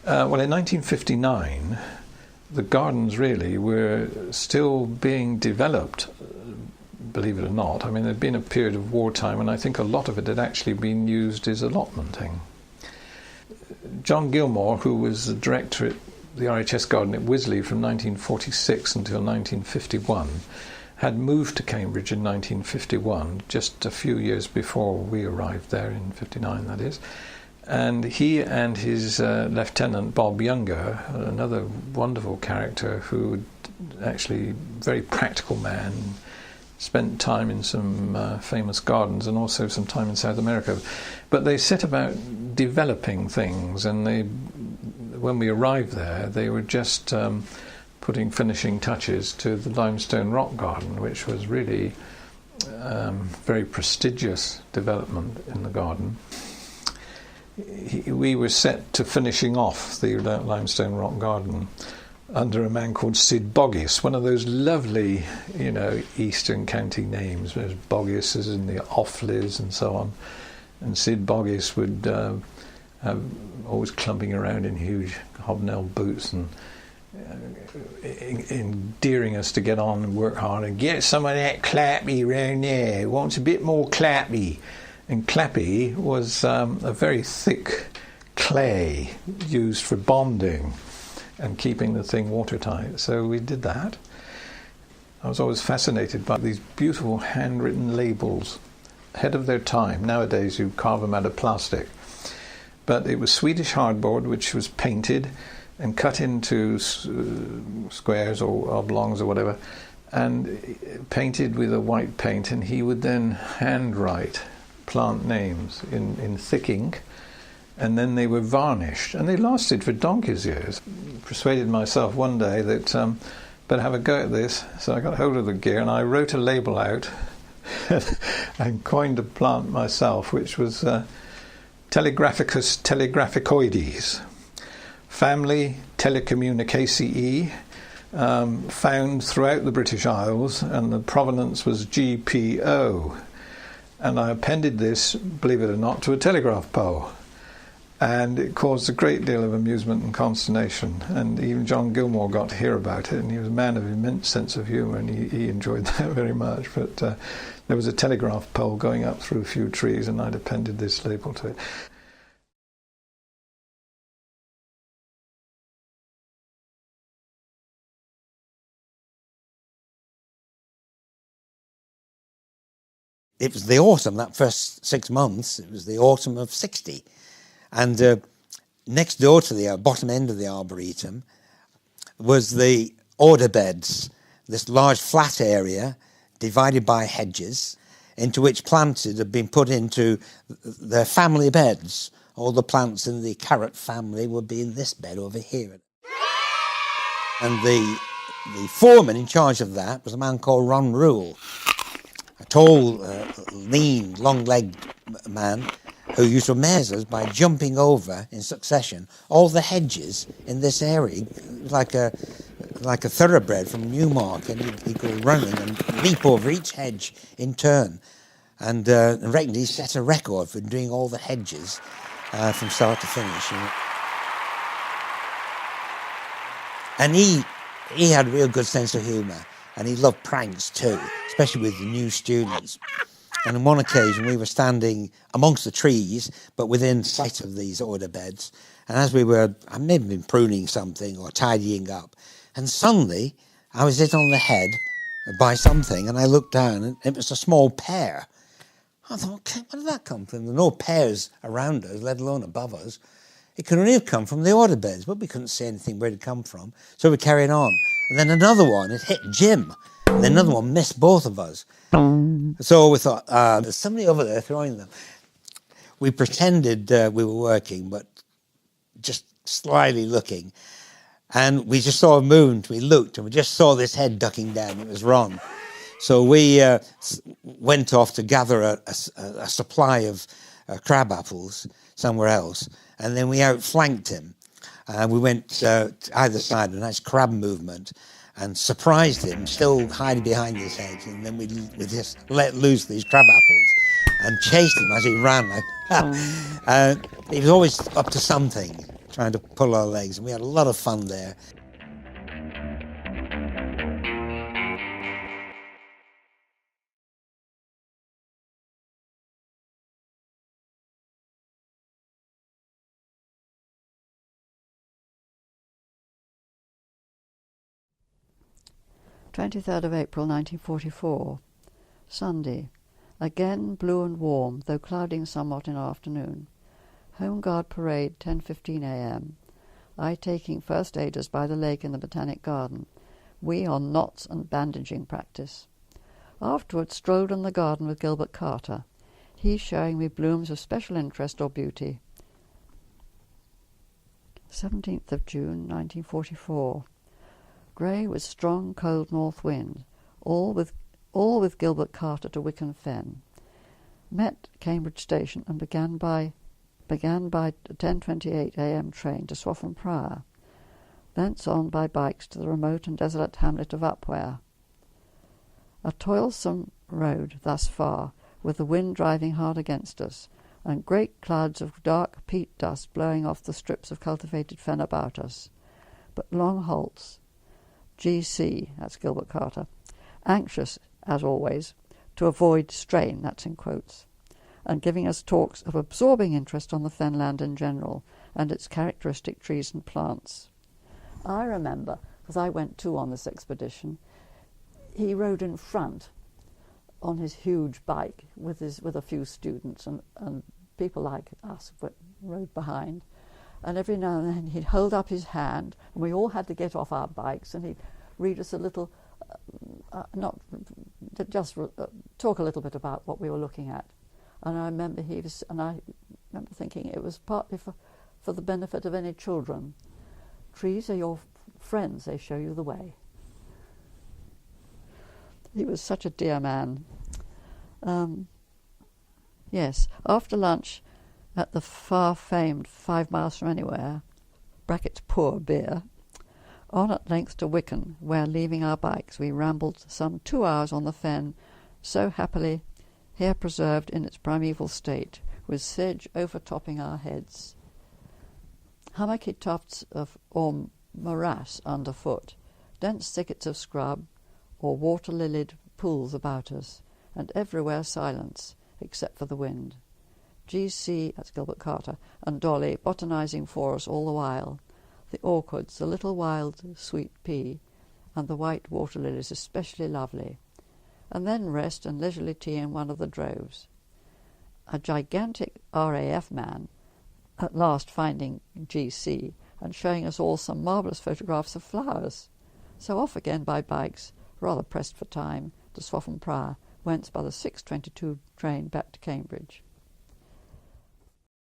Well, in 1959, the gardens really were still being developed, believe it or not. I mean, there'd been a period of wartime, and I think a lot of it had actually been used as allotmenting. John Gilmore, who was the director at the RHS garden at Wisley from 1946 until 1951, had moved to Cambridge in 1951, just a few years before we arrived there, in 59 that is. And he and his lieutenant, Bob Younger, another wonderful character who actually very practical man, spent time in some famous gardens and also some time in South America. But they set about developing things, and when we arrived there, they were just putting finishing touches to the limestone rock garden, which was really very prestigious development in the garden. We were set to finishing off the limestone rock garden under a man called Sid Boggis, one of those lovely, Eastern County names. There's Boggises and the Offleys and so on. And Sid Boggis would have always clumping around in huge hobnail boots and endearing us to get on and work hard and get some of that clappy round there. It wants a bit more clappy. And clappy was a very thick clay used for bonding and keeping the thing watertight. So we did that. I was always fascinated by these beautiful handwritten labels, ahead of their time. Nowadays you carve them out of plastic. But it was Swedish hardboard, which was painted and cut into squares or oblongs or whatever, and painted with a white paint, and he would then handwrite plant names in thick ink, and then they were varnished, and they lasted for donkey's years. Persuaded myself one day that better have a go at this, so I got hold of the gear and I wrote a label out and coined a plant myself, which was Telegraphicus telegraphicoides, family Telecommunicaceae, found throughout the British Isles, and the provenance was GPO. And I appended this, believe it or not, to a telegraph pole. And it caused a great deal of amusement and consternation. And even John Gilmore got to hear about it, and he was a man of immense sense of humour, and he enjoyed that very much. But there was a telegraph pole going up through a few trees, and I'd appended this label to it. It was the autumn, that first 6 months, it was the autumn of 60. And next door to the bottom end of the Arboretum was the order beds, this large flat area divided by hedges, into which plants had been put into their family beds. All the plants in the carrot family would be in this bed over here. And the foreman in charge of that was a man called Ron Rule, a tall, lean, long-legged man who used to amaze us by jumping over in succession all the hedges in this area. It was like a thoroughbred from Newmarket, and he'd go running and leap over each hedge in turn. And I reckon he set a record for doing all the hedges from start to finish. And he had a real good sense of humour, and he loved pranks too, especially with the new students. And on one occasion we were standing amongst the trees, but within sight of these order beds, and as we were, I may have been pruning something or tidying up, and suddenly I was hit on the head by something, and I looked down, and it was a small pear. I thought, okay, where did that come from? There were no pears around us, let alone above us. It could only have come from the order beds, but we couldn't see anything where it had come from, so we carried on. And then another one, it hit Jim, and then another one missed both of us. So we thought, there's somebody over there throwing them. We pretended we were working, but just slyly looking. And we just saw a moon. We looked, and we just saw this head ducking down. It was Ron. So we went off to gather a supply of crab apples somewhere else, and then we outflanked him. We went to either side, a nice crab movement, and surprised him, still hiding behind his hedge, and then we just let loose these crab apples and chased him as he ran. He was always up to something. trying to pull our legs, and we had a lot of fun there. "23rd of April 1944, Sunday. Again blue and warm, though clouding somewhat in afternoon. Home Guard parade 10:15 a.m. I taking first aiders by the lake in the Botanic Garden. We on knots and bandaging practice. Afterwards strolled in the garden with Gilbert Carter, he showing me blooms of special interest or beauty. 17th of June 1944. Grey with strong cold north wind, all with Gilbert Carter to Wicken Fen. Met Cambridge Station and began by 10:28 a.m. train to Swaffham Prior, thence on by bikes to the remote and desolate hamlet of Upware. A toilsome road thus far, with the wind driving hard against us, and great clouds of dark peat dust blowing off the strips of cultivated fen about us, but long halts. GC, that's Gilbert Carter, anxious, as always, to avoid strain, that's in quotes, and giving us talks of absorbing interest on the fenland in general and its characteristic trees and plants. I remember, because I went too on this expedition, he rode in front on his huge bike with a few students, and people like us rode behind. And every now and then he'd hold up his hand, and we all had to get off our bikes, and he'd read us a little, talk a little bit about what we were looking at. And I remember thinking it was partly for the benefit of any children. Trees are your friends; they show you the way. He was such a dear man. Yes, after lunch at the far-famed 5 miles from anywhere, brackets poor beer, on at length to Wicken, where, leaving our bikes, we rambled some 2 hours on the fen, so happily here preserved in its primeval state, with sedge overtopping our heads, hummocky tufts or morass underfoot, dense thickets of scrub, or water-lilied pools about us, and everywhere silence, except for the wind. GC, that's Gilbert Carter, and Dolly botanising for us all the while, the orchids, the little wild sweet pea, and the white water lilies especially lovely, and then rest and leisurely tea in one of the droves. A gigantic RAF man at last finding GC and showing us all some marvellous photographs of flowers. So off again by bikes, rather pressed for time, to Swaffham Prior, whence by the 6:22 train back to Cambridge.